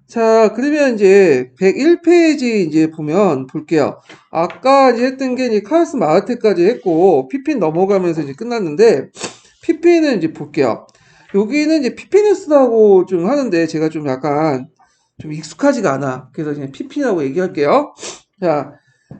자, 그러면 이제 101페이지 이제 보면 볼게요. 아까 이제 했던 게 이제 카오스 마르테까지 했고, 피핀 넘어가면서 이제 끝났는데, 피핀은 이제 볼게요. 여기는 이제 피피누스라고 좀 하는데, 제가 좀 약간 좀 익숙하지가 않아. 그래서 그냥 피핀이라고 얘기할게요. 자,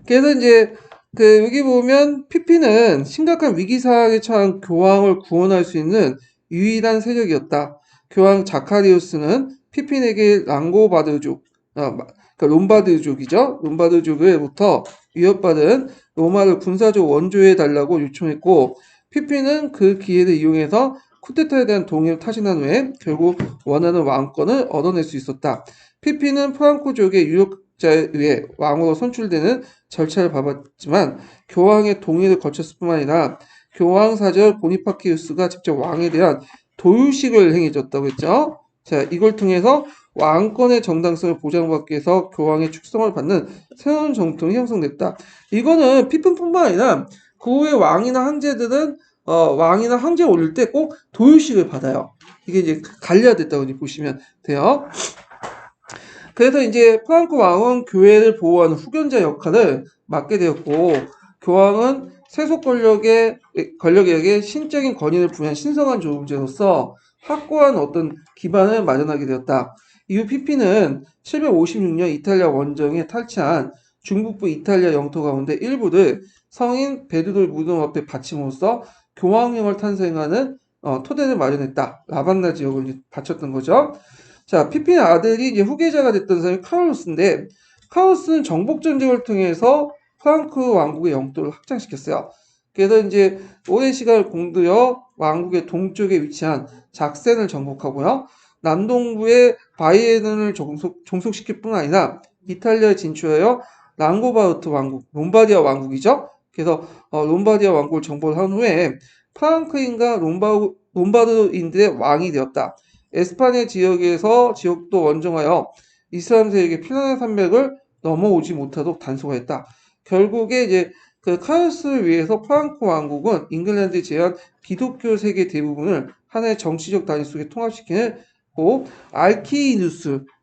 그래서 이제 여기 보면 피핀은 심각한 위기 상황에 처한 교황을 구원할 수 있는 유일한 세력이었다. 교황 자카리우스는 피핀에게 랑고바르족, 그러니까 롬바르족이죠. 롬바르족으로부터 위협받은 로마를 군사적 원조해 달라고 요청했고, 피핀은 그 기회를 이용해서 쿠데타에 대한 동의를 타진한 후에 결국 원하는 왕권을 얻어낼 수 있었다. 피핀은 프랑코족의 유력자에 의해 왕으로 선출되는 절차를 밟았지만 교황의 동의를 거쳤을 뿐만 아니라 교황 사절 보니파키우스가 직접 왕에 대한 도유식을 행해줬다고 했죠. 자, 이걸 통해서 왕권의 정당성을 보장받기 위해서 교황의 축성을 받는 새로운 정통이 형성됐다. 이거는 피핀뿐만 아니라 그 후에 왕이나 황제들은 왕이나 황제 올릴 때 꼭 도유식을 받아요. 이게 이제 관리화됐다고 보시면 돼요. 그래서 이제 프랑코 왕은 교회를 보호하는 후견자 역할을 맡게 되었고, 교황은 세속 권력에게 신적인 권위를 부여한 신성한 조음제로서 확고한 어떤 기반을 마련하게 되었다. 이후 피피는 756년 이탈리아 원정에 탈취한 중북부 이탈리아 영토 가운데 일부를 성인 베드로의 무덤 앞에 바침으로써 교황령을 탄생하는 토대를 마련했다. 라반나 지역을 바쳤던 거죠. 자, 피핀의 아들이 이제 후계자가 됐던 사람이 카를로스인데, 카를로스는 정복 전쟁을 통해서 프랑크 왕국의 영토를 확장시켰어요. 그래서 이제 오랜 시간을 공들여 왕국의 동쪽에 위치한 작센을 정복하고요. 남동부의 바이에른을 종속시킬 뿐 아니라 이탈리아에 진출하여 랑고바르트 왕국, 롬바디아 왕국이죠. 그래서 롬바디아 왕국을 정복한 후에 프랑크인과 롬바르인들의 왕이 되었다. 에스파냐 지역도 원정하여 이슬람 세력의 피난의 산맥을 넘어오지 못하도록 단속했다. 결국에 이제 그 카오스를 위해서 프랑코 왕국은 잉글랜드에 제한 기독교 세계 대부분을 하나의 정치적 단위 속에 통합시키는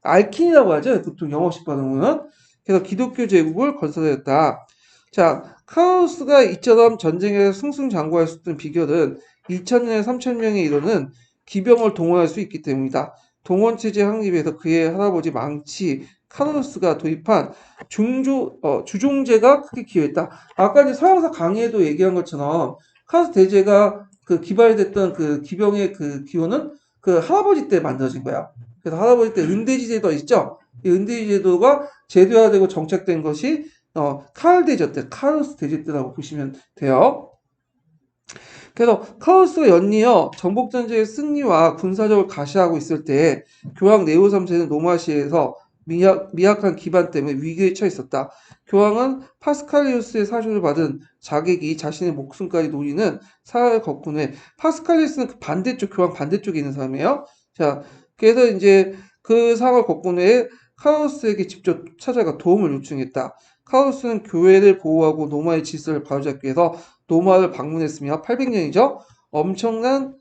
알킨이라고 하죠. 보통 영어식 발음은. 그래서 기독교 제국을 건설했다. 자, 카오스가 이처럼 전쟁에서 승승장구할 수 있던 비결은 2,000년, 3,000명에 이르는 기병을 동원할 수 있기 때문이다. 동원체제 확립에서 그의 할아버지 망치 카르로스가 도입한 주종제가 크게 기여했다. 아까 이제 서양사 강의에도 얘기한 것처럼 카르로스 대제가 그 기발됐던 그 기병의 그 기호는 그 할아버지 때 만들어진 거야. 그래서 할아버지 때 은대지 제도 있죠? 이 은대지 제도가 제도화되고 정착된 것이 카를 대제 때, 카르로스 대제 때라고 보시면 돼요. 그래서 카오스가 연이어 정복전쟁의 승리와 군사력을 가시하고 있을 때 교황 네오 3세는 노마시에서 미약한 기반 때문에 위기에 처했었다. 교황은 파스칼리우스의 사주를 받은 자객이 자신의 목숨까지 노리는 사활을 겪은 후에 파스칼리우스는 그 반대쪽 교황 반대쪽에 있는 사람이에요. 자, 그래서 이제 그 상황을 겪은 후에 카오스에게 직접 찾아가 도움을 요청했다. 카오스는 교회를 보호하고 노마의 질서를 바로잡기 위해서 노마를 방문했으며 800년이죠. 엄정한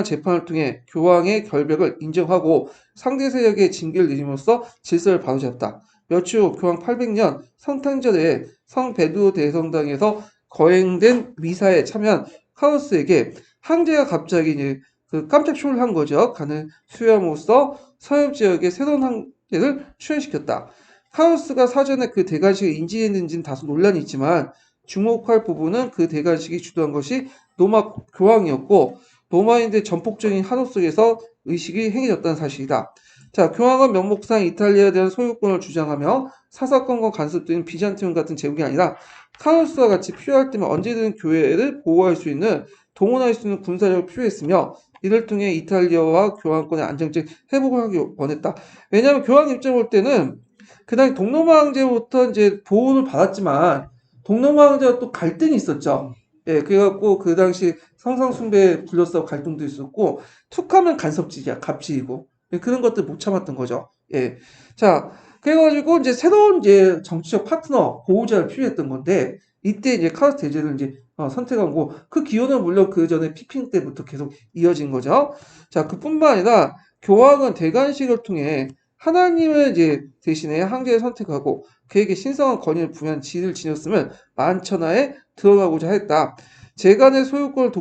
재판을 통해 교황의 결백을 인정하고 상대 세력의 징계를 내림으로써 질서를 바로잡다. 며칠 후 교황 800년 성탄절에 성 베드로 대성당에서 거행된 미사에 참여한 카오스에게 황제가 갑자기 이제 깜짝 쇼를 한 거죠. 간을 수여함으로써 서역 지역의 새로운 황제를 출연시켰다. 카오스가 사전에 그 대관식을 인지했는지는 다소 논란이 있지만 주목할 부분은 그 대관식이 주도한 것이 로마 교황이었고 로마인들의 전폭적인 한호 속에서 의식이 행해졌다는 사실이다. 자, 교황은 명목상 이탈리아에 대한 소유권을 주장하며 사사건건 간섭 등 비잔티움 같은 제국이 아니라 카오스와 같이 필요할 때면 언제든 교회를 보호할 수 있는 동원할 수 있는 군사력을 필요했으며 이를 통해 이탈리아와 교황권의 안정적 회복을 하기 원했다. 왜냐하면 교황 입장 볼 때는 그다음 동로마 황제부터 이제 보호를 받았지만 동로마 황제와 또 갈등이 있었죠. 예, 그래갖고 그 당시 성상숭배 불렸어 갈등도 있었고 툭하면 간섭질이야, 갑질이고 예, 그런 것들 못 참았던 거죠. 예, 자 그래가지고 이제 새로운 이제 정치적 파트너 보호자를 필요했던 건데 이때 이제 카오스 대제를 이제 선택한 거고 그 기호는 물론 그 전에 피핑 때부터 계속 이어진 거죠. 자 그뿐만 아니라 교황은 대관식을 통해 하나님을 이제 대신에 황제를 선택하고 그에게 신성한 권위를 부여한 지위를 지녔으면 만천하에 들어가고자 했다. 재간의 소유권을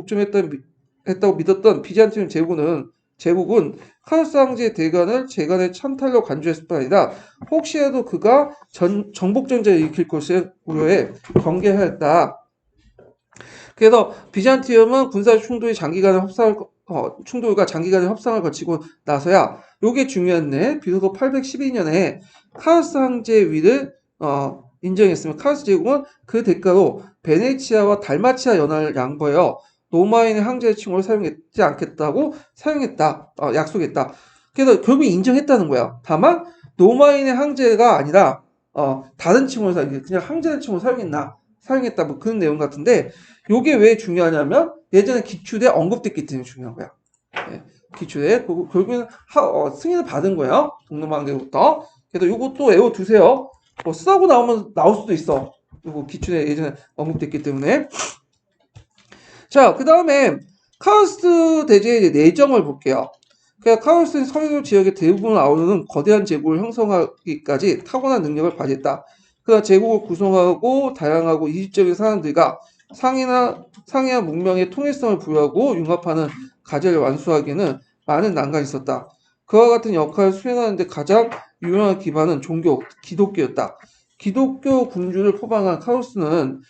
했다고 믿었던 비잔티움 제국은 카루스 황제의 대간을 재간의 찬탈로 간주했을 뿐 아니라 혹시라도 그가 정복전쟁을 일으킬 것을 우려해 경계하였다. 그래서 비잔티움은 군사 충돌과 장기간의 협상을 거치고 나서야 요게 중요한데 비로소 812년에 카루스 황제의 위를 인정했으면 카루스 제국은 그 대가로 베네치아와 달마치아 연합을 양보하여 로마인의 황제의 칭호를 사용하지 않겠다고 약속했다. 그래서 결국 인정했다는 거야. 다만 로마인의 황제가 아니라 다른 칭호를 그냥 황제의 칭호를 사용했다 뭐 그런 내용 같은데 요게 왜 중요하냐면 예전에 기출에 언급됐기 때문에 중요한 거야. 예, 기출에 결국에는 승인을 받은 거예요. 동로망대부터. 그래서 요것도 외워두세요. 뭐 쓰고 나올 수도 있어. 요거 기출에 예전에 언급됐기 때문에. 자, 그 다음에 카오스 대제의 내정을 볼게요. 그러니까 카오스는 서유 지역의 대부분을 아우르는 거대한 제국을 형성하기까지 타고난 능력을 발휘했다. 그러나 제국을 구성하고 다양하고 이질적인 사람들과 상이와 문명의 통일성을 부여하고 융합하는 과제를 완수하기에는 많은 난관이 있었다. 그와 같은 역할을 수행하는 데 가장 유용한 기반은 기독교였다. 기독교 군주를 포방한 카오스는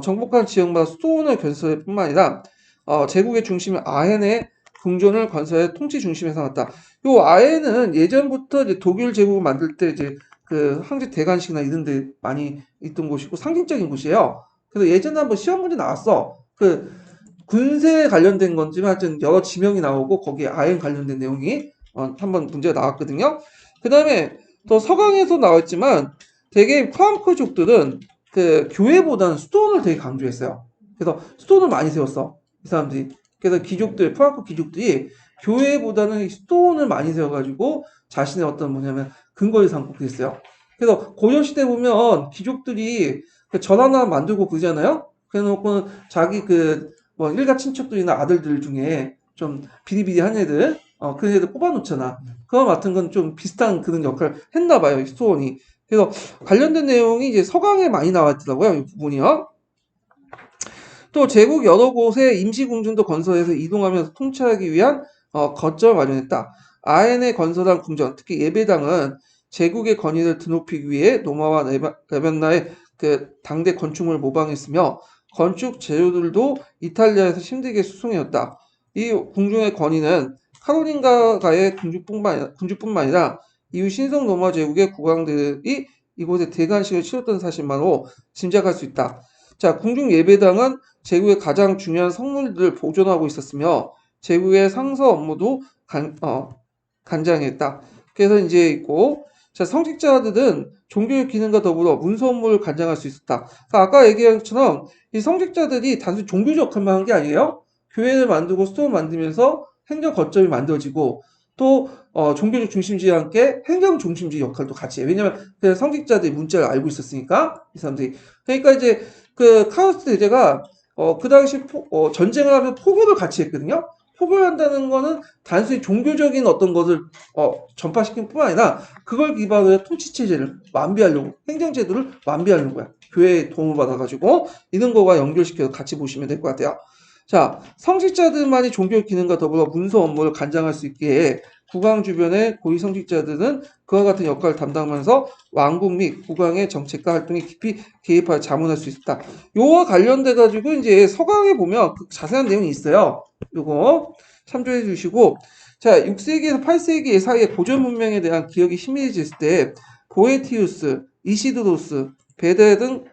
정복한 지역마다 수도원을 건설할 뿐만 아니라 제국의 중심인 아헨의 궁전을 건설해 통치 중심에 삼았다. 요 아헨은 예전부터 이제 독일 제국을 만들 때 이제 그 황제 대관식이나 이런 데 많이 있던 곳이고 상징적인 곳이에요. 그래서 예전에 한번 시험 문제 나왔어. 그 군세에 관련된 건지만 하여튼 여러 지명이 나오고 거기에 아헨 관련된 내용이 한번 문제가 나왔거든요. 그 다음에 또 서강에서 나왔지만 되게 프랑크족들은 그 교회보다는 수도원을 되게 강조했어요. 그래서 수도원을 많이 세웠어. 이 사람들이. 그래서 프랑크 귀족들이 교회보다는 수도원을 많이 세워가지고 자신의 어떤 뭐냐면 근거를 삼고 그랬어요. 그래서 고려시대 보면 귀족들이 그 전 하나 만들고 그러잖아요. 그래놓고는 자기 뭐 일가 친척들이나 아들들 중에 좀 비리비리한 애들, 그런 애들 뽑아놓잖아. 그와 같은 건 좀 비슷한 그런 역할을 했나 봐요, 수도원이. 그래서 관련된 내용이 이제 서강에 많이 나왔더라고요, 이 부분이요. 또 제국 여러 곳에 임시궁전도 건설해서 이동하면서 통치하기 위한 거점을 마련했다. 아헨에 건설한 궁전, 특히 예배당은 제국의 권위를 드높이기 위해 노마와 레벤나의 그 당대 건축물을 모방했으며 건축 재료들도 이탈리아에서 힘들게 수송해왔다. 이 궁중의 권위는 카로lin가가의 궁주뿐만 아니라 이후 신성 로마 제국의 국왕들이 이곳에 대관식을 치렀던 사실만으로 짐작할 수 있다. 자, 궁중 예배당은 제국의 가장 중요한 성물들을 보존하고 있었으며 제국의 상서 업무도 간장했다. 그래서 이제 있고 자, 성직자들은 종교의 기능과 더불어 문서 업무를 관장할 수 있었다. 그러니까 아까 얘기한 것처럼 이 성직자들이 단순히 종교적 역할만 한 게 아니에요. 교회를 만들고 수도를 만들면서 행정 거점이 만들어지고 또 종교적 중심지와 함께 행정 중심지 역할도 같이 해. 왜냐면 그 성직자들이 문자를 알고 있었으니까 이 사람들이. 그러니까 이제 그 카오스 대제가 그 당시 전쟁을 하면서 포교를 같이 했거든요. 포교를 한다는 거는 단순히 종교적인 어떤 것을 전파시키는 뿐만 아니라 그걸 기반으로 해 통치체제를 완비하려고 행정제도를 완비하는 거야. 교회의 도움을 받아가지고 이런 거와 연결시켜서 같이 보시면 될 것 같아요. 자, 성직자들만이 종교 기능과 더불어 문서 업무를 관장할 수 있게 국왕 주변의 고위 성직자들은 그와 같은 역할을 담당하면서 왕국 및 국왕의 정책과 활동에 깊이 개입하여 자문할 수 있다. 요와 관련돼 가지고 이제 서강에 보면 그 자세한 내용이 있어요. 요거 참조해 주시고 자 6세기에서 8세기 사이에 고전 문명에 대한 기억이 희미해졌을 때 보에티우스, 이시드로스, 베다 등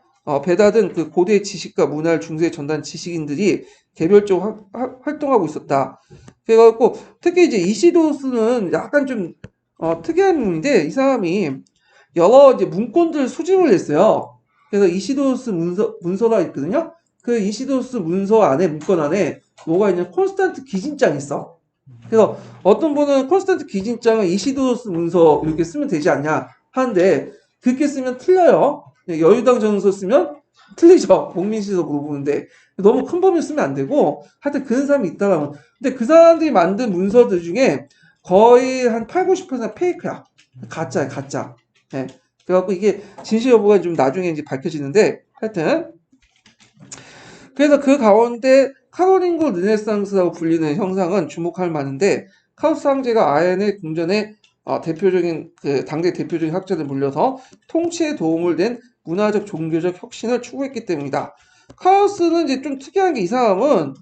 그 고대 지식과 문화를 중세에 전달한 지식인들이 개별적으로 활동하고 있었다. 그래갖고 특히 이제 이시도스는 약간 좀 특이한 분인데 이 사람이 여러 이제 문건들 수집을 했어요. 그래서 이시도스 문서가 있거든요. 그 이시도스 문건 안에 뭐가 있냐 콘스탄트 기진장이 있어. 그래서 어떤 분은 콘스탄트 기진장을 이시도스 문서 이렇게 쓰면 되지 않냐 하는데 그렇게 쓰면 틀려요. 여유당 전서 쓰면 틀리죠. 복민시서 물어보는데 너무 큰 범위 쓰면 안 되고 하여튼 그런 사람이 있다라면 근데 그 사람들이 만든 문서들 중에 거의 한 8, 90% 페이크야. 가짜야, 가짜. 예. 그래갖고 이게 진실 여부가 좀 나중에 이제 밝혀지는데, 하여튼. 그래서 그 가운데 카로링고 르네상스라고 불리는 형상은 주목할 만한데, 카우스 황제가 아엔의 궁전에 대표적인 그 당대 대표적인 학자들 물려서 통치에 도움을 낸 문화적 종교적 혁신을 추구했기 때문이다. 카우스는 이제 좀 특이한 게 이상함은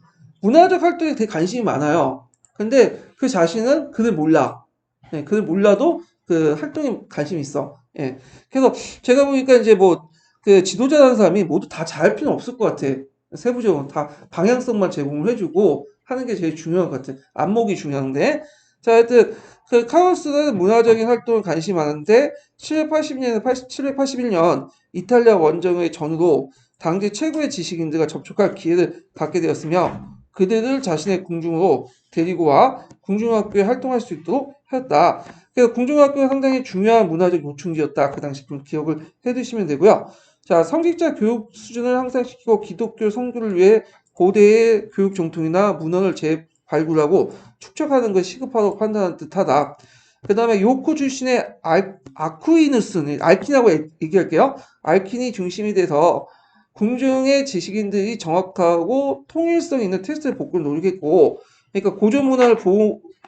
문화적 활동에 되게 관심이 많아요. 근데 그 자신은 그를 몰라. 예, 그를 몰라도 그 활동에 관심이 있어. 예. 그래서 제가 보니까 이제 뭐 그 지도자라는 사람이 모두 다 잘할 필요는 없을 것 같아. 세부적으로 다 방향성만 제공을 해주고 하는 게 제일 중요한 것 같아. 안목이 중요한데. 자, 하여튼 그 카오스는 문화적인 활동에 관심이 많은데 781년 이탈리아 원정의 전후로 당시 최고의 지식인들과 접촉할 기회를 갖게 되었으며 그들을 자신의 궁중으로 데리고 와 궁중학교에 활동할 수 있도록 하였다. 그래서 궁중학교가 상당히 중요한 문화적 요충지였다. 그 당시 좀 기억을 해두시면 되고요. 자, 성직자 교육 수준을 향상시키고 기독교 성교를 위해 고대의 교육 정통이나 문헌을 재발굴하고 축적하는 것이 시급하다고 판단하는 듯하다. 그 다음에 요코 출신의 아쿠이누스는 알킨이라고 얘기할게요. 알킨이 중심이 돼서 궁중의 지식인들이 정확하고 통일성 있는 테스트 복구를 노력했고, 그러니까 고전 문화를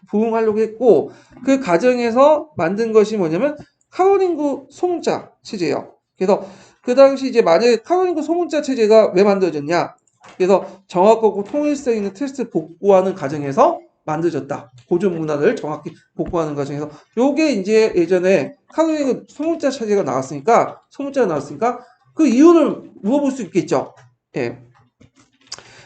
부흥하려고 했고, 그 과정에서 만든 것이 뭐냐면 카로링구 소문자 체제예요. 그래서 그 당시 이제 만약에 카로링구 소문자 체제가 왜 만들어졌냐? 그래서 정확하고 통일성 있는 테스트 복구하는 과정에서 만들어졌다. 고전 문화를 정확히 복구하는 과정에서 요게 이제 예전에 카로링구 소문자 체제가 나왔으니까 소문자가 나왔으니까 그 이유를 물어볼 수 있겠죠. 예.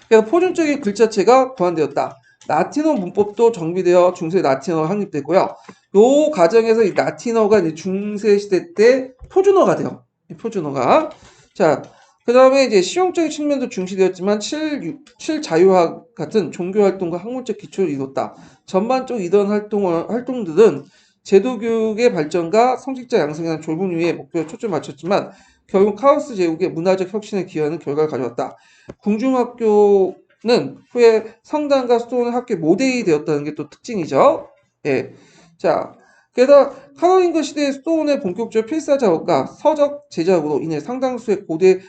그래서 표준적인 글자체가 고안되었다. 라틴어 문법도 정비되어 중세 라틴어가 확립됐고요. 요 과정에서 이 라틴어가 이제 중세 시대 때 표준어가 돼요. 표준어가. 자, 그 다음에 이제 실용적인 측면도 중시되었지만 7자유학 같은 종교활동과 학문적 기초를 이뤘다. 전반적으로 이런 활동들은 제도교육의 발전과 성직자 양성이라는 좁은 유의 목표에 초점을 맞췄지만 결국 카오스 제국의 문화적 혁신에 기여하는 결과를 가져왔다. 궁중학교는 후에 성당과 수도원 학교 모델이 되었다는 게 또 특징이죠. 예. 자, 게다가 카로링거 시대의 수도원의 본격적 필사 작업과 서적 제작으로 인해 상당수의 고대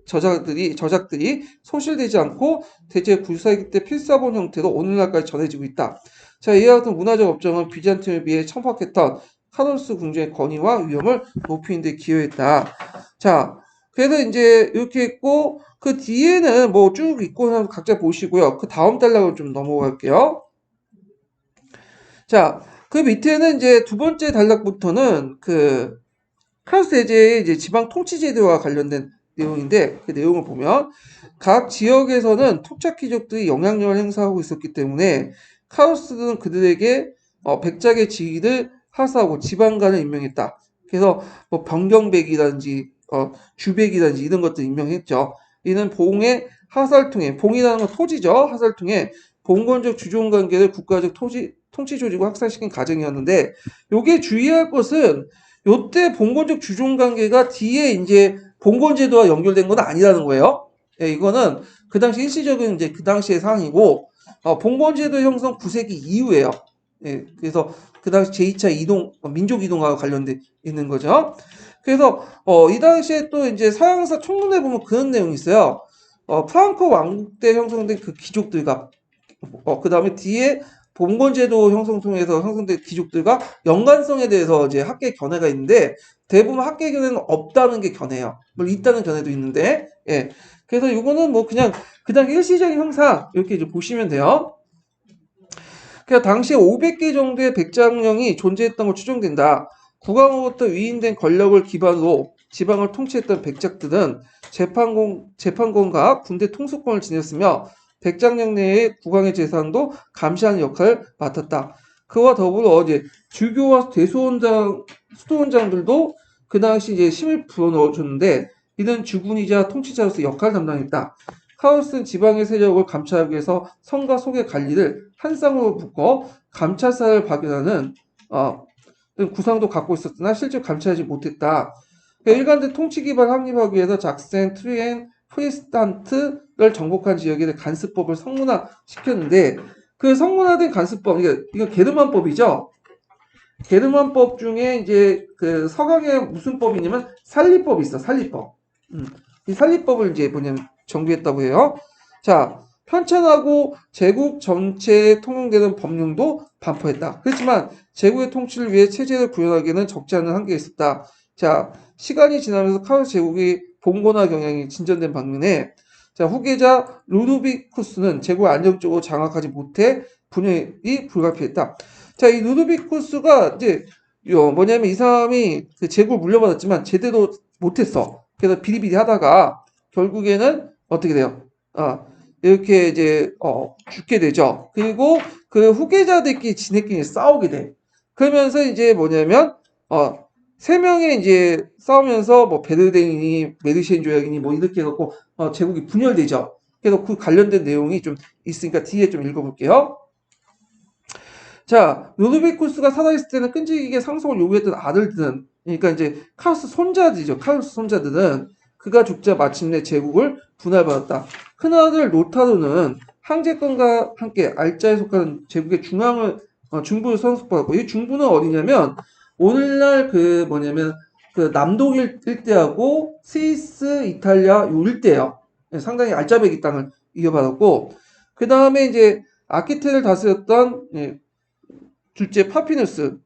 저작들이 소실되지 않고 대체 9세기 때 필사본 형태로 오늘날까지 전해지고 있다. 자, 이와 같은 문화적 업적은 비잔틴에 비해 천박했던 카노스 궁중의 권위와 위험을 높이는 데 기여했다. 자, 그래서 이제 이렇게 했고 그 뒤에는 뭐 쭉 있고 각자 보시고요. 그 다음 단락으로 좀 넘어갈게요. 자, 그 밑에는 이제 두 번째 단락부터는 그 카오스 대제의 이제 지방 통치 제도와 관련된 내용인데 그 내용을 보면 각 지역에서는 토착貴族들이 영향력을 행사하고 있었기 때문에 카오스는 그들에게 백작의 지위를 하사하고 지방관을 임명했다. 그래서 뭐 변경백이라든지 주백이라든지 이런 것들 임명했죠. 이는 봉의 하사를 통해 봉이라는 건 토지죠. 하사를 통해 봉건적 주종 관계를 국가적 통치 조직을 확산시킨 과정이었는데 요게 주의할 것은 요때 봉건적 주종 관계가 뒤에 이제 봉건제도와 연결된 건 아니라는 거예요. 예, 이거는 그 당시 일시적인 이제 그 당시의 상황이고 봉건제도 형성 9세기 이후에요. 예, 그래서 그 당시 제2차 이동 민족 이동과 관련돼 있는 거죠. 그래서 이 당시에 또 이제 서양사 총론에 보면 그런 내용이 있어요. 프랑코 왕국 때 형성된 그 귀족들과 그 다음에 뒤에 봉건제도 형성 통해서 형성된 귀족들과 연관성에 대해서 이제 학계 견해가 있는데 대부분 학계 견해는 없다는 게 견해예요. 물론 있다는 견해도 있는데, 예. 그래서 이거는 뭐 그냥 그 당시 일시적인 형상 이렇게 이제 보시면 돼요. 그래서 당시에 500개 정도의 백장령이 존재했던 걸 추정된다. 국왕으로부터 위임된 권력을 기반으로 지방을 통치했던 백작들은 재판권과 군대 통수권을 지녔으며 백장령 내의 국왕의 재산도 감시하는 역할을 맡았다. 그와 더불어 이제 주교와 수도원장들도 그 당시 이제 힘을 불어넣어줬는데 이는 주군이자 통치자로서 역할을 담당했다. 카오스는 지방의 세력을 감찰하기 위해서 성과 속의 관리를 한 쌍으로 묶어 감찰사를 발견하는 구상도 갖고 있었으나 실제 감찰하지 못했다. 일관된 통치 기반 확립하기 위해서 작센, 트리엔, 프리스탄트를 정복한 지역에 간습법을 성문화시켰는데 그 성문화된 간습법, 이거 게르만법이죠. 게르만법 중에 이제 그 서강에 무슨 법이 있냐면 살리법이 있어. 살리법. 이 살리법을 이제 뭐냐면 정비했다고 해요. 자, 편찬하고 제국 전체에 통용되는 법령도 반포했다. 그렇지만 제국의 통치를 위해 체제를 구현하기에는 적지 않은 한계가 있었다. 자, 시간이 지나면서 카오스 제국이 봉건화 경향이 진전된 반면에 자, 후계자 루도비쿠스는 제국을 안정적으로 장악하지 못해 분열이 불가피했다. 자, 이 루도비쿠스가 이제 뭐냐면 이 사람이 그 제국을 물려받았지만 제대로 못했어. 그래서 비리비리 하다가 결국에는 어떻게 돼요? 이렇게 이제 죽게 되죠. 그리고 그 후계자들끼리 지네끼리 싸우게 돼. 그러면서 이제 뭐냐면 세 명의 이제 싸우면서 뭐 베르덴이니 메르시엔 조약이니 뭐 이렇게 해갖고 제국이 분열되죠. 그래서 그 관련된 내용이 좀 있으니까 뒤에 좀 읽어볼게요. 자, 루도비쿠스가 살아있을 때는 끈질기게 상속을 요구했던 아들들은, 그러니까 이제 카르스 손자들이죠. 카르스 손자들은 그가 죽자 마침내 제국을 분할받았다. 큰아들 노타르는 항제권과 함께 알자에 속하는 제국의 중부를 선수받았고, 이 중부는 어디냐면 오늘날 그 뭐냐면 그 남독일 일대하고 스위스, 이탈리아 요 일대예요. 상당히 알짜배기 땅을 이어받았고, 그 다음에 이제 아키테를 다스렸던 둘째 파피누스,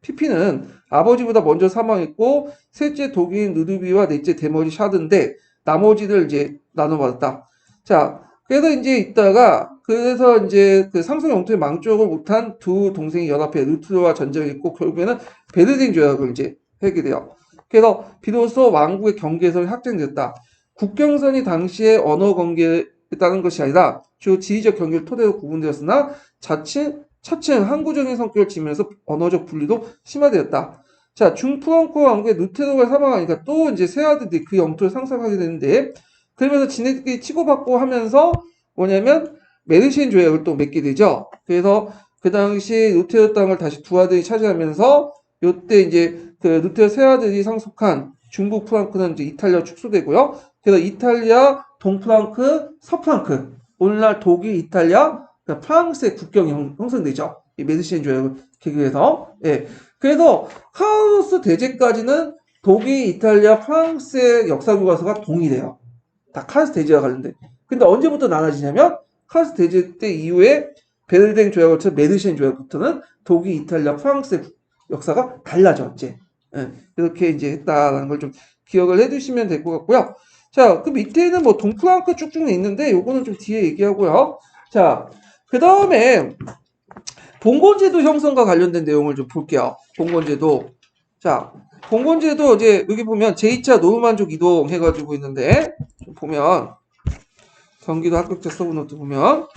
피피는 아버지보다 먼저 사망했고, 셋째 독일인 누드비와 넷째 대머리 샤드인데, 나머지를 이제 나눠받았다. 자, 그래서 이제 있다가, 그래서 이제 그 상속 영토의 망족을 못한 두 동생이 연합해 루트와 전쟁을 했고, 결국에는 베르린 조약을 이제 하게 돼요. 그래서 비로소 왕국의 경계선이 확정됐다. 국경선이 당시의 언어 관계에 따른 것이 아니라 주로 지리적 경계를 토대로 구분되었으나 차츰 항구적인 성격을 지면서 언어적 분리도 심화되었다. 자, 중프랑코 왕국의 루테르가 사망하니까 또 이제 세 아들들이 그 영토를 상속하게 되는데, 그러면서 지네끼리 치고받고 하면서 뭐냐면 메르시엔 조약을 또 맺게 되죠. 그래서 그 당시 루테르 땅을 다시 두 아들이 차지하면서 요때 이제 그 루테르 세 아들이 상속한 중부 프랑크는 이제 이탈리아 축소되고요. 그래서 이탈리아, 동프랑크, 서프랑크, 오늘날 독일, 이탈리아, 그러니까 프랑스의 국경이 형성되죠. 이 메르시엔 조약을 계기해서. 예. 그래서 카오스 대제까지는 독일, 이탈리아, 프랑스의 역사 교과서가 동일해요. 다 카오스 대제와 관련된. 근데 언제부터 나눠지냐면 카오스 대제 때 이후에 베르덴 조약을 쳐 메르시엔 조약부터는 독일, 이탈리아, 프랑스의 역사가 달라져 이제. 예. 이렇게 이제 했다라는 걸 좀 기억을 해두시면 될 것 같고요. 자, 그 밑에는 뭐 동프랑크 쭉쭉 있는데 요거는 좀 뒤에 얘기하고요. 자, 그 다음에 봉건제도 형성과 관련된 내용을 좀 볼게요. 봉건제도. 자, 봉건제도 이제 여기 보면 제2차 노르만족 이동 해가지고 있는데 보면 경기도 합격자 서브노트 보면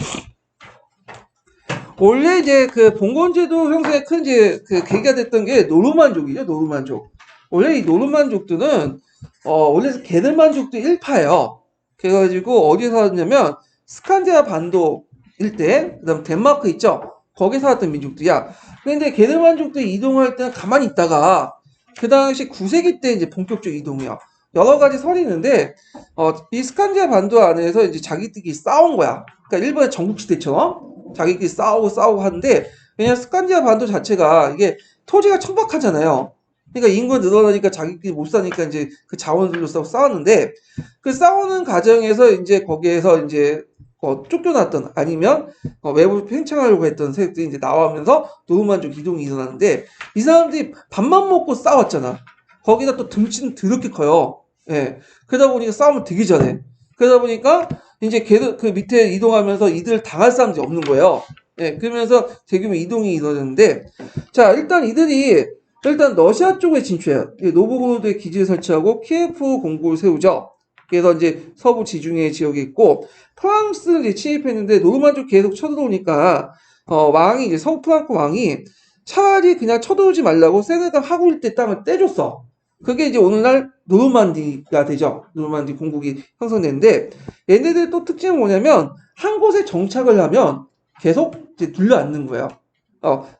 원래 이제 그 봉건제도 형성에 큰 이제 그 계기가 됐던 게 노르만족이죠. 노르만족. 원래 이 노르만족들은 원래 게르만족도 1파예요. 그래가지고 어디에 살았냐면 스칸디아 반도 일대, 그다음 덴마크 있죠. 거기 살았던 민족들이야. 근데 게르만족들이 이동할 때는 가만히 있다가 그 당시 9세기 때 이제 본격적 이동이야. 여러 가지 설이 있는데 이 스칸디아 반도 안에서 이제 자기들끼리 싸운 거야. 그러니까 일본의 전국시대처럼 자기들끼리 싸우고 하는데 왜냐면 스칸디아 반도 자체가 이게 토지가 천박하잖아요. 그러니까 인구가 늘어나니까 자기들끼리 못 사니까 이제 그 자원들로 싸웠는데 그 싸우는 과정에서 이제 거기에서 이제 쫓겨났던 아니면 외부 팽창하려고 했던 세력들이 이제 나오면서 노르만족 이동이 일어나는데 이 사람들이 밥만 먹고 싸웠잖아. 거기다 또 등치는 더럽게 커요. 예. 그러다 보니까 싸움을 되게 잘해. 그러다 보니까 이제 걔들 그 밑에 이동하면서 이들 당할 사람들이 없는 거예요. 예. 그러면서 대규모 이동이 일어나는데 자 일단 이들이 러시아 쪽에 진출해요. 노브고로드에 기지를 설치하고 키예프 공고를 세우죠. 그래서 이제 서부 지중해 지역에 있고 프랑스는 이제 침입했는데 노르만족 계속 쳐들어오니까 왕이 이제 서부 프랑크 왕이 차라리 그냥 쳐들어오지 말라고 세네갈 하고 일대 땅을 떼줬어. 그게 이제 오늘날 노르만디가 되죠. 노르만디 공국이 형성되는데 얘네들 또 특징은 뭐냐면 한 곳에 정착을 하면 계속 이제 눌러앉는 거예요.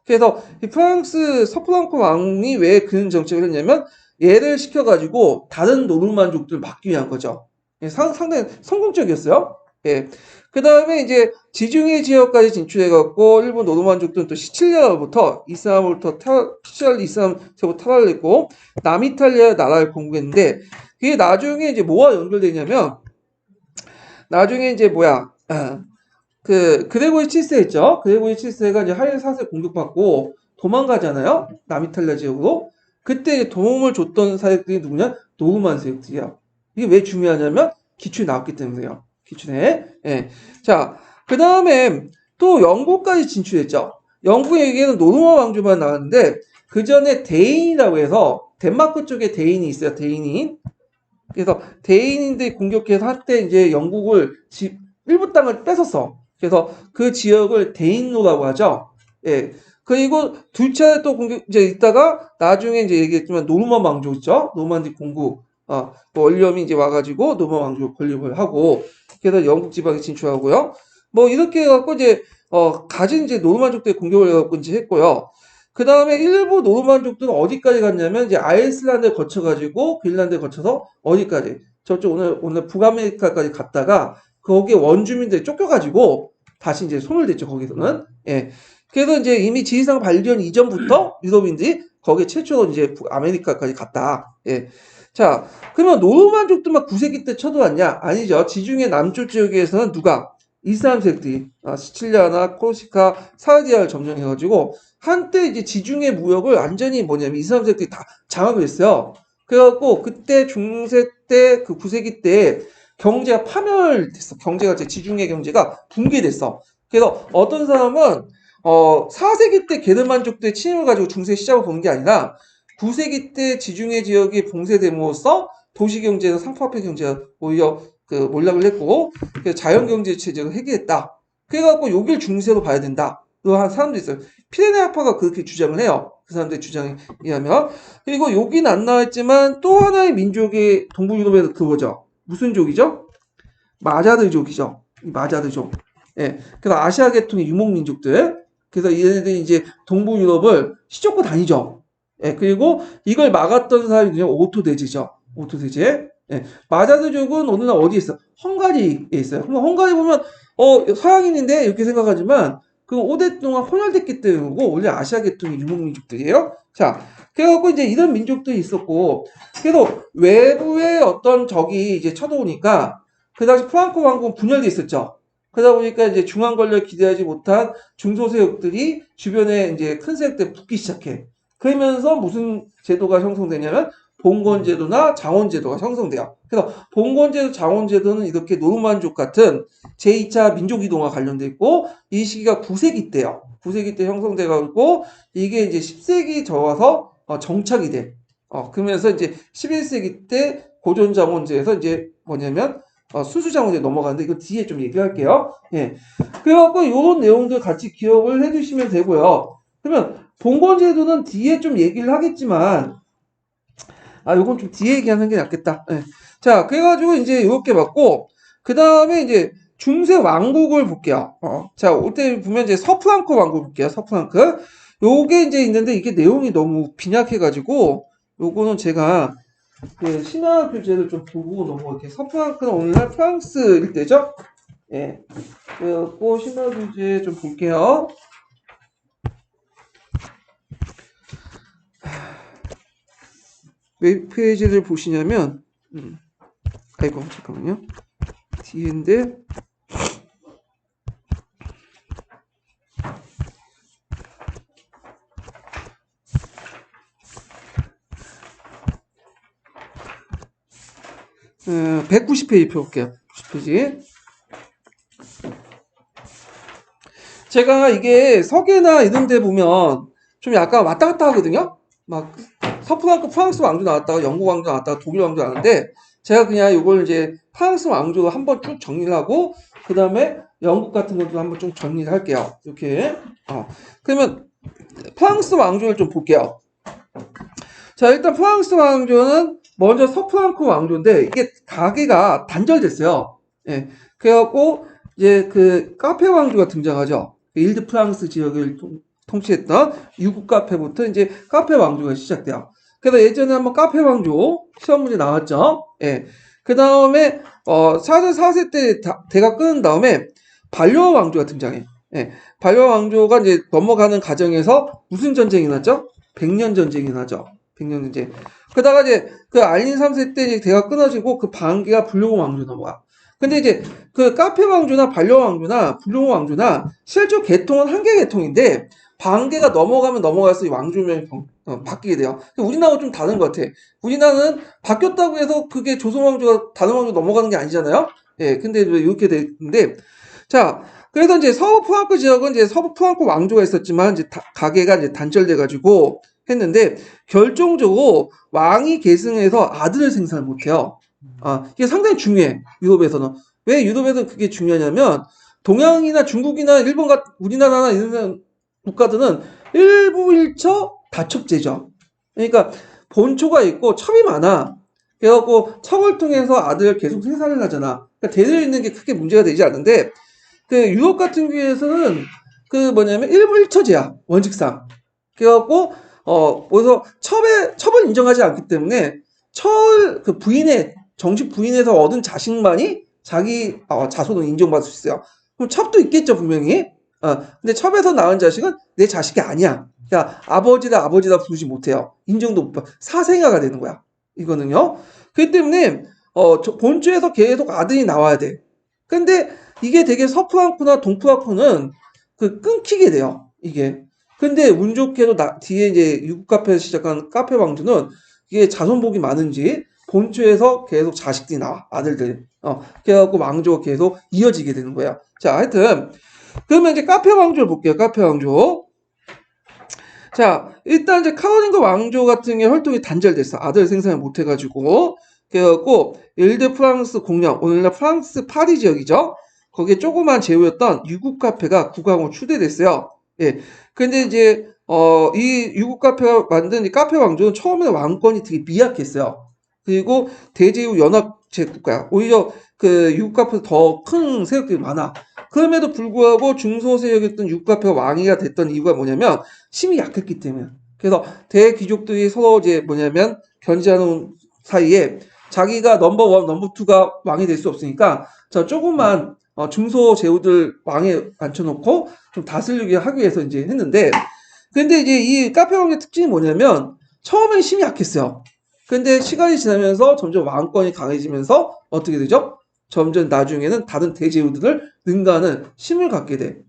그래서 이 프랑스 서프랑크 왕이 왜 그런 정책을 했냐면 얘를 시켜가지고 다른 노르만족들 막기 위한 거죠. 예, 상당히 성공적이었어요. 예. 그 다음에 이제 지중해 지역까지 진출해갖고 일본 노르만족들은 또 시칠리아로부터 이슬람으로부터 시칠리아 이슬람세부터 탈환을 했고 남이탈리아 나라를 공격했는데 그게 나중에 이제 뭐와 연결되냐면 나중에 이제 뭐야 그 그레고리 7세 있죠. 그레고리 7세가 이제 하일 4세 공격받고 도망가잖아요. 남이탈리아 지역으로. 그때 이제 도움을 줬던 사역들이 누구냐? 노르만 세력들이야. 이게 왜 중요하냐면 기출이 나왔기 때문에요. 기출에. 예. 자, 그 다음에 또 영국까지 진출했죠. 영국에게는 노르만 왕조만 나왔는데 그 전에 대인이라고 해서 덴마크 쪽에 대인이 있어요. 대인이. 그래서 대인인들이 공격해서 한때 이제 영국을 일부 땅을 뺏었어. 그래서 그 지역을 대인로라고 하죠. 예. 그리고 둘 차례 또 공격 이제 있다가 나중에 이제 얘기했지만 노르만 왕조 있죠. 노르만디 공국 또 원리엄이 이제 와가지고 노르만 왕조 건립을 하고 그래서 영국 지방에 진출하고요. 뭐 이렇게 해갖고 이제 가진 이제 노르만족들의 공격을 해갖고 이제 했고요. 그 다음에 일부 노르만족들은 어디까지 갔냐면 이제 아이슬란드를 거쳐가지고 핀란드를 거쳐서 어디까지 저쪽 오늘 북아메리카까지 갔다가 거기에 원주민들이 쫓겨가지고 다시 이제 손을 댔죠 거기서는. 예. 그래서 이제 이미 지리산 발견 이전부터 유럽인들이 거기에 최초로 이제 북아메리카까지 갔다. 예. 자, 그러면 노르만족들만 9세기 때 쳐들어왔냐? 아니죠. 지중해 남쪽 지역에서는 누가? 이슬람 세력들이 시칠리아나 코르시카, 사르디아를 점령해가지고 한때 이제 지중해 무역을 완전히 뭐냐면 이슬람 세력들이 다 장악을 했어요. 그래갖고 그때 중세 때 그 9세기 때 경제가 파멸됐어. 경제가 이제 지중해 경제가 붕괴됐어. 그래서 어떤 사람은 4세기 때 게르만족들의 침입을 가지고 중세 시작을 보는 게 아니라 9세기 때 지중해 지역이 봉쇄됨으로써 도시경제나 상파화폐 경제가 오히려 그 몰락을 했고 그래서 자연경제 체제를 해결했다. 그래갖고 여길 중세로 봐야 된다. 한 사람도 있어요. 피레네 학파가 그렇게 주장을 해요. 그 사람들의 주장에 의하면. 그리고 여기는 안 나왔지만 또 하나의 민족이 동부 유럽에서 그거죠. 무슨 족이죠? 마자르족이죠. 마자르족. 예. 그래서 아시아 계통의 유목민족들. 그래서 얘네들이 이제 동부 유럽을 휘젓고 다니죠. 예. 그리고 이걸 막았던 사람이 그냥 오토데제죠. 오토데제. 예. 마자르족은 오늘날 어디에 있어? 헝가리에 있어요. 그럼 헝가리 보면 서양인인데 이렇게 생각하지만 그 오랫동안 혼혈됐기 때문이고 원래 아시아 계통의 유목민족들이에요. 자, 그래갖고 이제 이런 민족들이 있었고 그래서 외부의 어떤 적이 이제 쳐들어오니까 그 당시 프랑코 왕국은 분열돼 있었죠. 그러다 보니까 이제 중앙 권력 기대하지 못한 중소 세력들이 주변에 이제 큰 세력들 붙기 시작해. 그러면서 무슨 제도가 형성되냐면 봉건제도나 장원제도가 형성돼요. 그래서 봉건제도, 장원제도는 이렇게 노르만족 같은 제2차 민족이동과 관련돼 있고 이 시기가 9세기 때요. 9세기 때 형성돼가지고 이게 이제 10세기 접어서 정착이 돼. 그러면서 이제 11세기 때 고존장원제에서 이제 뭐냐면 수수장원제 넘어가는데 이거 뒤에 좀 얘기할게요. 예. 그래갖고 이런 내용들 같이 기억을 해주시면 되고요. 그러면 봉건제도는 뒤에 좀 얘기를 하겠지만 요건 좀 뒤에 얘기하는 게 낫겠다. 예. 자, 그래가지고 이제 이렇게 봤고 그 다음에 이제 중세 왕국을 볼게요. 자, 이때 보면 이제 서프랑크 왕국 볼게요. 서프랑크. 요게 이제 있는데 이게 내용이 너무 빈약해가지고 요거는 제가 신화 교재를 좀 보고 넘어갈게요. 서프랑크는 오늘날 프랑스 일대죠. 예. 그리고 신화 교재 좀 볼게요. 몇 페이지를 보시냐면, 아이고, 잠깐만요. 뒤인데, 어, 190페이지 펴볼게요. 90페이지. 제가 이게 서계나 이런 데 보면 좀 약간 왔다 갔다 하거든요. 막 서프랑크 프랑스 왕조 나왔다가 영국 왕조 나왔다가 독일 왕조 나왔는데 제가 그냥 이걸 이제 프랑스 왕조로 한번 쭉 정리를 하고 그 다음에 영국 같은 것도 한번 좀 정리를 할게요. 이렇게. 그러면 프랑스 왕조를 좀 볼게요. 자, 일단 프랑스 왕조는 먼저 서프랑크 왕조인데 이게 가계가 단절됐어요. 예. 그래갖고 이제 그 카페 왕조가 등장하죠. 일드 프랑스 지역을 통치했던 유국 카페부터 이제 카페 왕조가 시작돼요. 그래서 예전에 한번 카페 왕조 시험 문제 나왔죠. 예. 그 다음에 사전 4세 때 대가 끊은 다음에 발효 왕조가 등장해. 예, 발효 왕조가 이제 넘어가는 과정에서 무슨 전쟁이 나죠? 백년 전쟁이 나죠. 백년 전쟁. 그러다가 이제 그 알린 3세 때 이제 대가 끊어지고 그 반기가 불룡 왕조 넘어가. 근데 이제 그 카페 왕조나 발효 왕조나 불룡 왕조나 실제 계통은 한 개 계통인데 반계가 넘어가면 넘어갈수록 왕조명이 바뀌게 돼요. 우리나라가 좀 다른 것 같아. 우리나라는 바뀌었다고 해서 그게 조선 왕조가 다른 왕조 넘어가는 게 아니잖아요. 예, 근데 이렇게 되는데 자, 그래서 이제 서부 프랑크 지역은 이제 서부 프랑크 왕조가 있었지만 이제 가계가 이제 단절돼 가지고 했는데 결정적으로 왕이 계승해서 아들을 생산을 못해요. 이게 상당히 중요해. 유럽에서는. 왜 유럽에서는 그게 중요하냐면 동양이나 중국이나 일본 같은 우리나라나 이런 국가들은 일부일처 다첩제죠. 그러니까 본초가 있고 첩이 많아. 그래갖고 첩을 통해서 아들을 계속 생산을 하잖아. 그러니까 대를 잇는 게 크게 문제가 되지 않는데 그 유럽 같은 경우에서는 그 뭐냐면 일부일처제야 원칙상. 그래갖고 그래서 첩을 인정하지 않기 때문에 그 부인의 정식 부인에서 얻은 자식만이 자기 자손을 인정받을 수 있어요. 그럼 첩도 있겠죠 분명히. 근데 첩에서 낳은 자식은 내 자식이 아니야. 그러니까 아버지다 부르지 못해요. 인정도 못 받아. 사생아가 되는 거야. 이거는요. 그렇기 때문에 본주에서 계속 아들이 나와야 돼. 근데 이게 되게 서프랑크나 동프랑크는 그 끊기게 돼요. 이게. 근데 운 좋게도 뒤에 이제 유국 카페에서 시작한 카페 왕조는 이게 자손복이 많은지 본주에서 계속 자식들이 나와. 아들들. 그래갖고 왕조가 계속 이어지게 되는 거야. 자, 하여튼 그러면 이제 카페 왕조를 볼게요. 카페 왕조. 자, 일단 이제 카로lin거 왕조 같은 게 활동이 단절됐어. 아들 생산을 못 해가지고. 그래갖고 일드 프랑스 공영, 오늘날 프랑스 파리 지역이죠. 거기에 조그만 제후였던 유국 카페가 국왕으로 추대됐어요. 예. 근데 이제 이 유국 카페가 만든 이 카페 왕조는 처음에는 왕권이 되게 미약했어요. 그리고 대제후 연합 제국가야. 오히려 그 유국 카페 더 큰 세력들이 많아. 그럼에도 불구하고 중소 세력이었던 유국 카페가 왕위가 됐던 이유가 뭐냐면 힘이 약했기 때문에. 그래서 대귀족들이 서로 이제 뭐냐면 견제하는 사이에 자기가 넘버 1, 넘버 2가 왕이 될 수 없으니까 저 조금만 중소 제후들 왕에 앉혀놓고 좀 다스리게 하기 위해서 이제 했는데 근데 이제 이 카페 왕의 특징이 뭐냐면 처음엔 힘이 약했어요. 근데 시간이 지나면서 점점 왕권이 강해지면서 어떻게 되죠? 점점 나중에는 다른 대제후들을 능가하는 힘을 갖게 돼.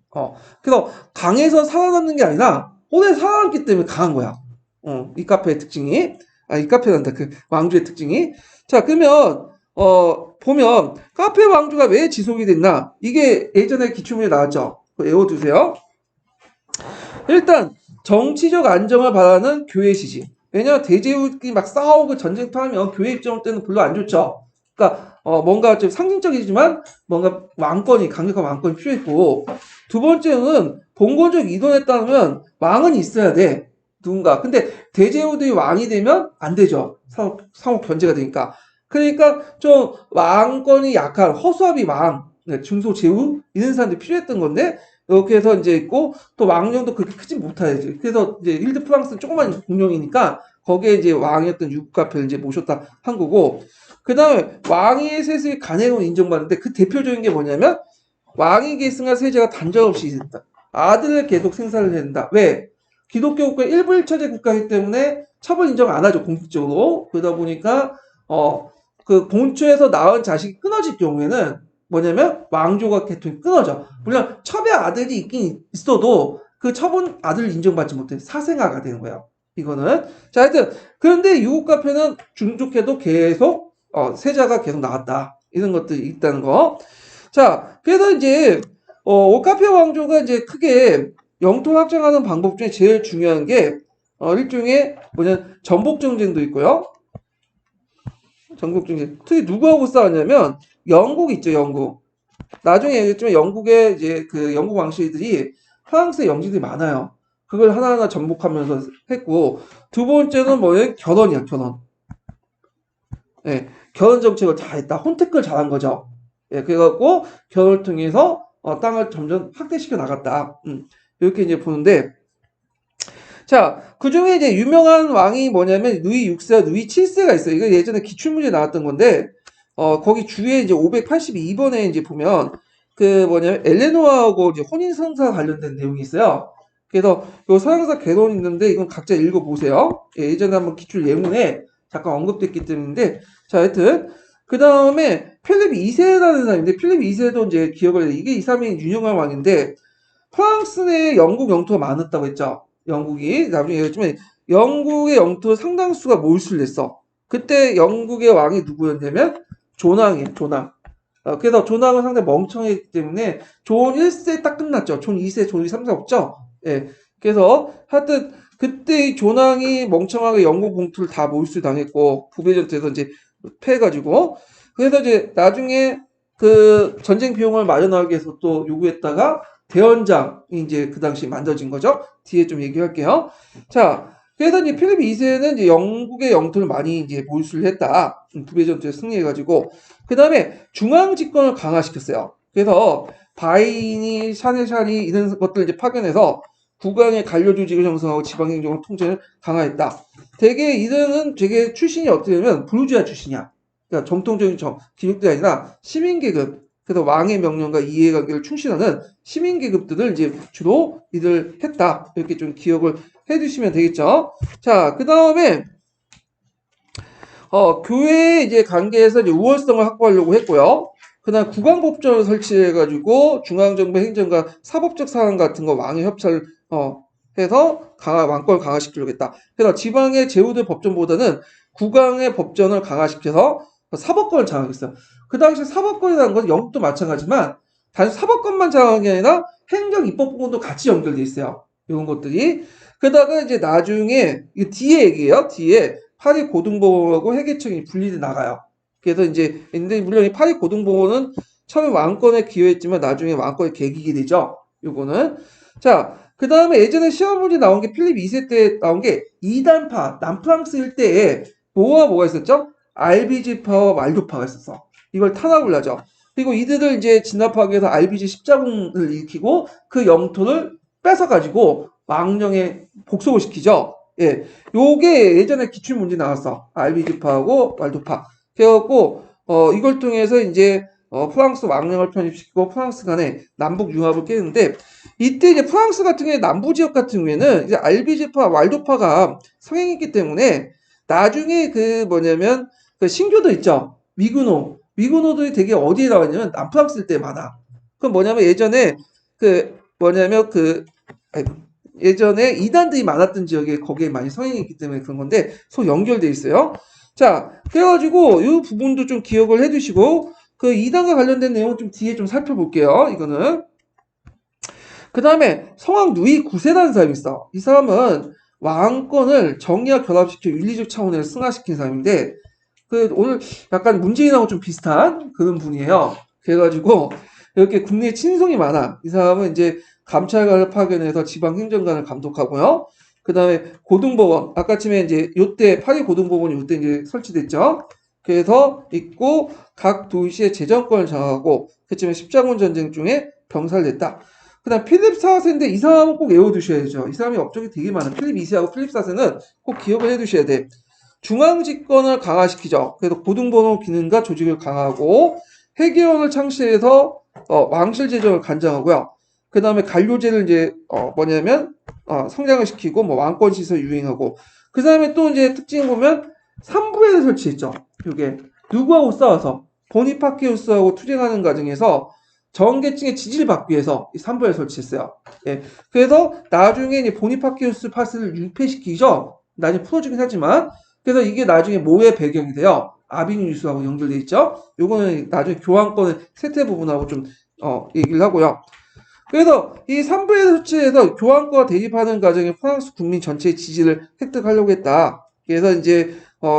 그래서 강해서 살아남는 게 아니라 오래 살아남기 때문에 강한 거야. 이 카페의 특징이. 이 카페란다. 그 왕조의 특징이. 자, 그러면 보면 카페 왕조가 왜 지속이 됐나? 이게 예전에 기출문제 나왔죠. 외워두세요. 일단 정치적 안정을 바라는 교회 시지. 왜냐면 대제후끼리 막 싸우고 전쟁터하면 교회 입장을 때는 별로 안 좋죠. 그러니까 뭔가 좀 상징적이지만 뭔가 강력한 왕권이 필요했고 두 번째는 봉건적 이동에 따르면 왕은 있어야 돼. 누군가. 근데 대제후들이 왕이 되면 안 되죠. 상호 견제가 되니까. 그러니까 좀 왕권이 약한 허수아비 왕, 중소 제후 이런 사람들이 필요했던 건데 이렇게 해서 이제 있고 또 왕령도 그렇게 크지 못하지. 그래서 이제 일드 프랑스는 조그만 공룡이니까 거기에 이제 왕이었던 유국 카페를 이제 모셨다 한 거고 그 다음에 왕위의 세습이 간행으로 인정받는데 그 대표적인 게 뭐냐면 왕위 계승할 세자가 단절 없이 된다. 아들을 계속 생산을 해야 된다. 왜? 기독교 국가 일부 일처제 국가이기 때문에 첩을 인정 안 하죠. 공식적으로. 그러다 보니까 그 본초에서 낳은 자식이 끊어질 경우에는 뭐냐면 왕조가 계통이 끊어져. 물론 첩의 아들이 있긴 있어도 그 첩은 아들을 인정받지 못해. 사생아가 되는 거예요. 이거는. 자, 하여튼 그런데 유국 카페는 중족해도 계속 세자가 계속 나왔다. 이런 것들이 있다는 거. 자, 그래서 이제 오카페 왕조가 이제 크게 영토 확장하는 방법 중에 제일 중요한 게 일종의 전복 정쟁도 있고요. 전국 중에 특히 누구하고 싸웠냐면 영국 있죠, 영국. 나중에 얘기했지만 영국의 이제 그 영국 왕실들이 프랑스의 영지들이 많아요. 그걸 하나하나 전복하면서 했고 두 번째는 뭐예요? 결혼이야, 결혼. 예, 결혼 정책을 잘했다. 혼택을 잘한 거죠. 예, 그래갖고 결혼을 통해서 땅을 점점 확대시켜 나갔다. 이렇게 이제 보는데 자, 그 중에 이제 유명한 왕이 뭐냐면 루이 6세와 루이 7세가 있어요. 이거 예전에 기출문제 나왔던 건데, 거기 주에 이제 582번에 이제 보면 그 뭐냐면 엘레노아하고 이제 혼인 성사 관련된 내용이 있어요. 그래서 요 서양사 개론이 있는데 이건 각자 읽어보세요. 예, 예전에 한번 기출 예문에 잠깐 언급됐기 때문인데 자 하여튼 그 다음에 필립 2세라는 사람인데 필립 2세도 이제 기억을 해요. 이게 이 사람이 유명한 왕인데 프랑스 내에 영국 영토가 많았다고 했죠. 영국이 나중에 얘기했지만 영국의 영토 상당수가 몰수를 했어. 그때 영국의 왕이 누구였냐면 존왕이에요. 존왕. 그래서 존왕은 상당히 멍청했기 때문에 존 1세 딱 끝났죠. 존 2세, 존 2, 3, 4 없죠. 예. 그래서 하여튼 그때 이 존왕이 멍청하게 영국 본토를 다 몰수 당했고 부배전투에서 이제 패해가지고 그래서 이제 나중에 그 전쟁 비용을 마련하기 위해서 또 요구했다가 대원장이 이제 그 당시 만들어진 거죠. 뒤에 좀 얘기할게요. 자, 그래서 이제 필립 2세는 이제 영국의 영토를 많이 이제 몰수를 했다. 부배전투에 승리해가지고 그 다음에 중앙 집권을 강화시켰어요. 그래서 바이니, 샤넬샤리 이런 것들 이제 파견해서 국왕의 관료 조직을 형성하고 지방행정을 통제를 강화했다. 대개 이들은 되게 출신이 어떻게 되면 부르주아 출신이야. 그러니까 정통적인 기득들이 아니라 시민계급. 그래서 왕의 명령과 이해관계를 충실하는 시민계급들을 이제 주로 이들 했다. 이렇게 좀 기억을 해주시면 되겠죠. 자, 그 다음에 교회 이제 관계에서 이제 우월성을 확보하려고 했고요. 그다음 국왕법전을 설치해가지고 중앙정부 행정과 사법적 사안 같은 거 왕의 협차를 해서 왕권을 강화시키려고 했다. 그래서 지방의 제후들 법전보다는 국왕의 법전을 강화시켜서 사법권을 장악했어요. 그 당시 사법권이라는 것은 영국도 마찬가지지만 단지 사법권만 장악한 게 아니라 행정 입법 부분도 같이 연결돼 있어요. 이런 것들이. 그러다가 이제 나중에 이 뒤에 얘기예요. 뒤에 파리 고등법원하고 회계청이 분리돼 나가요. 그래서 이제 근데 물론 이 파리 고등법원은 처음에 왕권에 기여했지만 나중에 왕권에 개기게 되죠. 요거는 자, 그 다음에 예전에 시험 문제 나온 게 필립 2세 때 나온 게 이단파 남프랑스 일대에 뭐가 있었죠? 알비지파와 말도파가 있었어. 이걸 탄압을 하죠. 그리고 이들을 이제 진압하기 위해서 알비지 십자군을 일으키고 그 영토를 뺏어가지고 왕령에 복속을 시키죠. 예, 요게 예전에 기출문제 나왔어. 알비지파하고 말도파. 그래갖고, 이걸 통해서 이제, 프랑스 왕령을 편입시키고 프랑스 간의 남북 융합을 깨는데, 이때 이제 프랑스 같은 경우에 남부 지역 같은 경우에는 이제 알비지파, 왈도파가 성행했기 때문에, 나중에 그 뭐냐면, 그 신교도 있죠. 미구노들이 되게 어디에 나왔냐면, 남프랑스 일대에 많아. 그럼 뭐냐면 예전에, 예전에 이단들이 많았던 지역에 거기에 많이 성행했기 때문에 그런 건데 서로 연결돼 있어요. 자, 그래가지고 이 부분도 좀 기억을 해두시고 그 이단과 관련된 내용은 좀 뒤에 좀 살펴볼게요. 이거는 그 다음에 성왕 누이 9세라는 사람이 있어. 이 사람은 왕권을 정의와 결합시켜 윤리적 차원에서 승화시킨 사람인데 그 오늘 약간 문재인하고 좀 비슷한 그런 분이에요. 그래가지고 이렇게 국내에 친성이 많아. 이 사람은 이제 감찰관을 파견해서 지방행정관을 감독하고요. 그 다음에 고등법원, 아까쯤에 이제 요때 파리 고등법원이 요때 이제 설치됐죠. 그래서 있고 각 도시의 재정권을 장악하고 그쯤에 십자군 전쟁 중에 병살됐다. 그 다음 필립 4세인데 이 사람은 꼭 외워두셔야죠. 이 사람이 업적이 되게 많아. 필립 2세하고 필립 4세는 꼭 기억을 해두셔야 돼. 중앙집권을 강화시키죠. 그래서 고등법원 기능과 조직을 강화하고 회계원을 창시해서 왕실 재정을 간장하고요. 그 다음에 관료제를 이제 성장을 시키고 뭐 왕권 시설 유행하고 그 다음에 또 이제 특징 보면 삼부회를 설치했죠. 이게 누구하고 싸워서 보니파키우스하고 투쟁하는 과정에서 정계층의 지지를 받기 위해서 이 삼부회를 설치했어요. 예. 그래서 나중에 이제 보니파키우스 파스를 융패시키죠. 나중에 풀어주긴 하지만 그래서 이게 나중에 뭐의 배경이 돼요? 아비뉴스하고 연결돼 있죠. 요거는 나중에 교황권의 쇠퇴 부분하고 좀 얘기를 하고요. 그래서 이 3부의 설치에서 교황과 대립하는 과정에 프랑스 국민 전체의 지지를 획득하려고 했다. 그래서 이제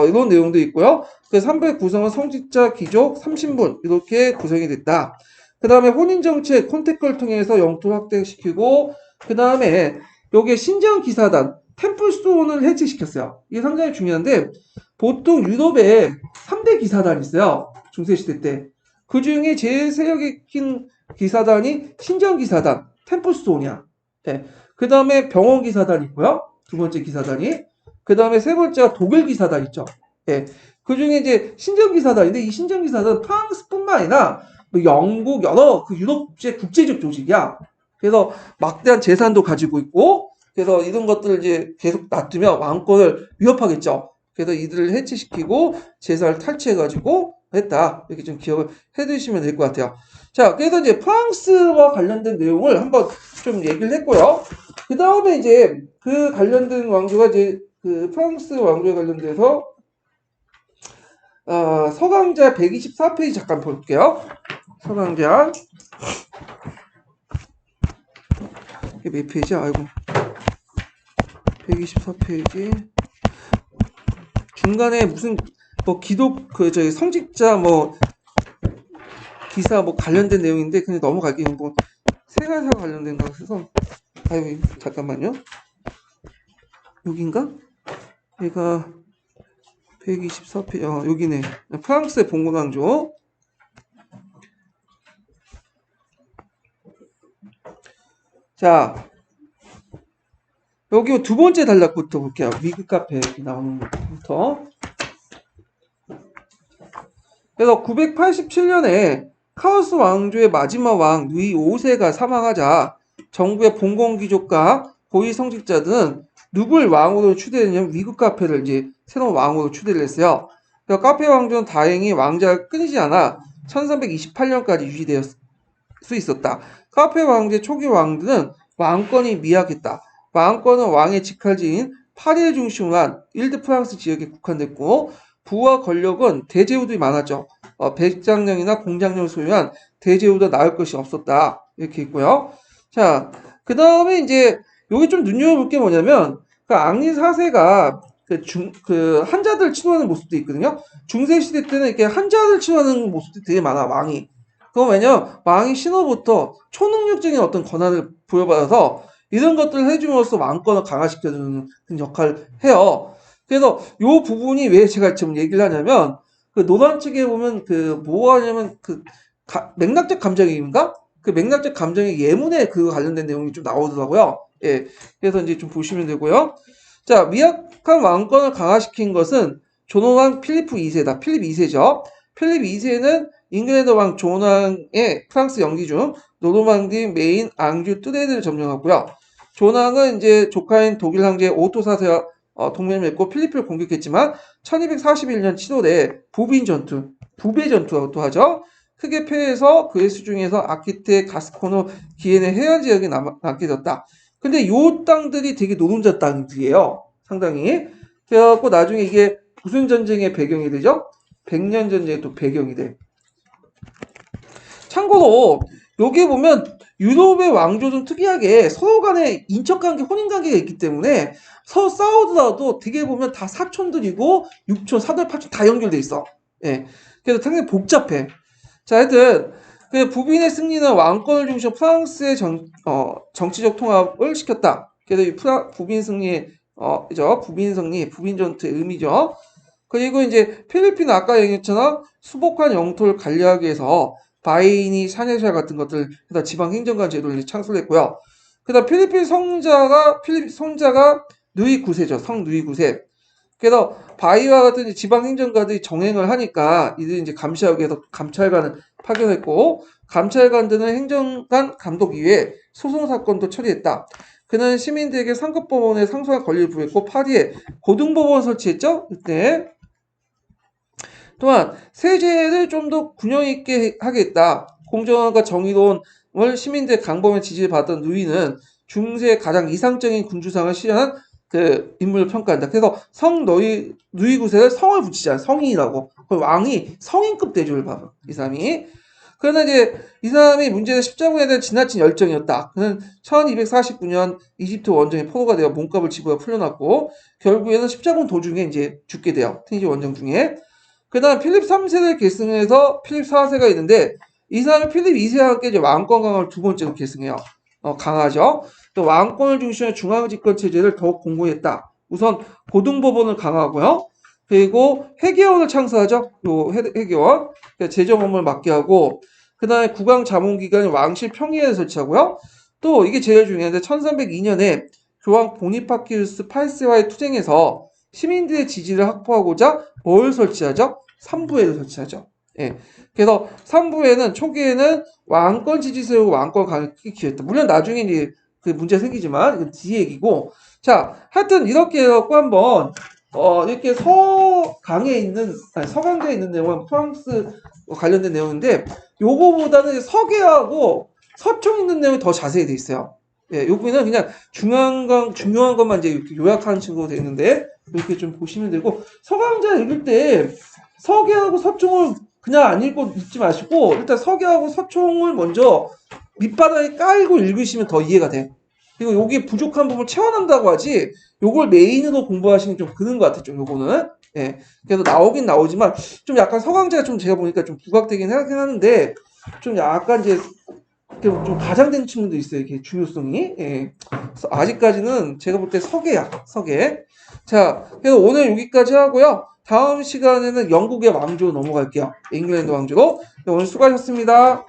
이런 내용도 있고요. 그 3부의 구성은 성직자, 귀족, 30분 이렇게 구성이 됐다. 그 다음에 혼인정책, 콘택트를 통해서 영토를 확대시키고 그 다음에 여기에 신정기사단, 템플스톤을 해체시켰어요. 이게 상당히 중요한데 보통 유럽에 3대 기사단이 있어요. 중세시대 때. 그 중에 제일 세력이 큰 기사단이 신정기사단, 템플스톤이야. 네. 그 다음에 병원기사단 있고요. 두 번째 기사단이. 그 다음에 세 번째가 독일기사단 있죠. 네. 그 중에 이제 신정기사단인데 이 신정기사단은 프랑스뿐만 아니라 뭐 영국, 여러 그 유럽 국제적 조직이야. 그래서 막대한 재산도 가지고 있고, 그래서 이런 것들을 이제 계속 놔두면 왕권을 위협하겠죠. 그래서 이들을 해체시키고 재산을 탈취해가지고 했다. 이렇게 좀 기억을 해두시면 될 것 같아요. 자, 그래서 이제 프랑스와 관련된 내용을 한번 좀 얘기를 했고요. 그 다음에 이제 그 관련된 왕조가 이제 그 프랑스 왕조에 관련돼서 서강자 124페이지 잠깐 볼게요. 서강자 이게 몇 페이지야? 아이고 124페이지 중간에 무슨 뭐 기독 그 저희 성직자 뭐 기사 뭐 관련된 내용인데 그냥 넘어갈게요. 뭐 세가사 관련된 거 같아서 아이고 잠깐만요. 여긴가? 얘가 124페이지 여기네. 프랑스의 봉건왕조. 자 여기 두 번째 단락부터 볼게요. 미국 카페 나오는 것부터. 그래서 987년에 카오스 왕조의 마지막 왕 루이 5세가 사망하자 정부의 봉건귀족과 고위 성직자들은 누굴 왕으로 추대했냐면 미국 카페를 이제 새로운 왕으로 추대를 했어요. 그래서 카페 왕조는 다행히 왕자가 끊이지 않아 1328년까지 유지될 수 있었다. 카페 왕제 초기 왕들은 왕권이 미약했다. 왕권은 왕의 직할지인 파리를 중심으로 한 일드 프랑스 지역에 국한됐고 부와 권력은 대제후들이 많았죠. 백장령이나 공장령을 소유한 대제후보다 나을 것이 없었다. 이렇게 있고요. 자, 그 다음에 이제 여기 좀 눈여겨볼 게 뭐냐면 그 앙리 4세가 그 한자들 치료하는 모습도 있거든요. 중세 시대 때는 이렇게 한자들 치료하는 모습도 되게 많아 왕이. 그건 왜냐면 왕이 신호부터 초능력적인 어떤 권한을 부여받아서 이런 것들을 해줌으로써 왕권을 강화시켜주는 역할을 해요. 그래서 요 부분이 왜 제가 지금 얘기를 하냐면 그 노단 측에 보면 그 뭐하냐면 그 맥락적 감정인가? 그 맥락적 감정의 예문에 그 관련된 내용이 좀 나오더라고요. 예. 그래서 이제 좀 보시면 되고요. 자, 미약한 왕권을 강화시킨 것은 존왕 필리프 2세다. 필립 2세죠. 필립 2세는 잉글랜드 왕 존왕의 프랑스 영기 중 노르망디, 메인, 앙주, 뚜레드를 점령하고요. 존왕은 이제 조카인 독일 황제 오토 4세와 동맹을 맺고 필리핀을 공격했지만 1241년 7월에 부빈 전투, 부배 전투라고 하죠. 크게 패해서 그의 수중에서 아키테, 가스코노, 기엔의 해안 지역이 남게 됐다. 근데 요 땅들이 되게 노동자 땅들이에요. 상당히. 그래갖고 나중에 이게 무슨 전쟁의 배경이 되죠? 백년 전쟁의 또 배경이 돼. 참고로 여기 보면 유럽의 왕조는 특이하게 서로 간에 인척관계, 혼인관계가 있기 때문에 서로 싸우더라도 되게 보면 다 사촌들이고 육촌, 사돈, 팔촌 다 연결돼 있어. 예. 그래서 상당히 복잡해. 자, 하여튼 그 부빈의 승리는 왕권을 중심으로 프랑스의 정치적 통합을 시켰다. 그래서 이 부빈 승리의 부빈 승리, 부빈 전투의 의미죠. 그리고 이제 필리핀 아까 얘기했잖아 수복한 영토를 관리하기 위해서 바이니, 샤네샤 같은 것들 그다음 지방 행정관 제도를 창설했고요. 그다음 필리핀 성자가 누이 9세죠. 성 누이 9세. 그래서 바이와 같은 지방 행정관들이 정행을 하니까 이들이 이제 감시하기 위해서 감찰관을 파견했고 감찰관들은 행정관 감독 이외에 소송 사건도 처리했다. 그는 시민들에게 상급법원에 상소할 권리를 부여했고 파리에 고등법원 설치했죠. 그때 또한 세제를 좀 더 균형 있게 하겠다. 공정함과 정의로움을 시민들의 강범의 지지를 받던 누이는 중세의 가장 이상적인 군주상을 실현한 그 인물을 평가한다. 그래서 누이 9세를 성을 붙이지 않아. 성인이라고. 왕이 성인급 대접을 받아. 이 사람이. 그러나 이제 이 사람이 문제는 십자군에 대한 지나친 열정이었다. 그는 1249년 이집트 원정에 포로가 되어 몸값을 지불하고 풀려났고 결국에는 십자군 도중에 이제 죽게 돼요. 트니지 원정 중에. 그 다음 필립 3세를 계승해서 필립 4세가 있는데 이 사람이 필립 2세와 함께 이제 왕권 강화를 두 번째로 계승해요. 강하죠. 또 왕권을 중심으로 중앙집권 체제를 더욱 공고했다. 우선 고등법원을 강화하고요. 그리고 회계원을 창설하죠. 요 회계원 재정 업무를 맡게 하고 그 다음에 국왕 자문기관인 왕실 평의회를 설치하고요. 또 이게 제일 중요한데 1302년에 교황 보니파키우스 8세와의 투쟁에서 시민들의 지지를 확보하고자 뭘 설치하죠? 삼부회를 설치하죠. 예. 그래서 3부에는 초기에는 왕권 지지 세우고 왕권 강력히 기했다. 물론 나중에 이제 그 문제 생기지만 이건 뒤 얘기고. 자, 하여튼 이렇게 해갖고 한번 이렇게 서강에 있는 아니 서강대에 있는 내용은 프랑스 관련된 내용인데 요거보다는 서계하고 서총 있는 내용이 더 자세히 돼 있어요. 예, 여기는 그냥 중요한 것만 이제 이렇게 요약하는 식으로 돼 있는데 이렇게 좀 보시면 되고 서강자 읽을 때 서계하고 서총을 그냥 안 읽지 마시고 일단 서계하고 서총을 먼저 밑바닥에 깔고 읽으시면 더 이해가 돼. 그리고 여기 부족한 부분을 채워낸다고 하지 요걸 메인으로 공부하시는 게 좀 그런 것 같아. 좀 요거는 예. 그래서 나오긴 나오지만 좀 약간 서강제가 좀 제가 보니까 좀 부각되긴 하긴 하는데 좀 약간 이제 좀 과장된 측면도 있어요. 이게 중요성이. 예. 그래서 아직까지는 제가 볼 때 서계야. 서계. 자, 그래서 오늘 여기까지 하고요. 다음 시간에는 영국의 왕조로 넘어갈게요. 잉글랜드 왕조로. 오늘 수고하셨습니다.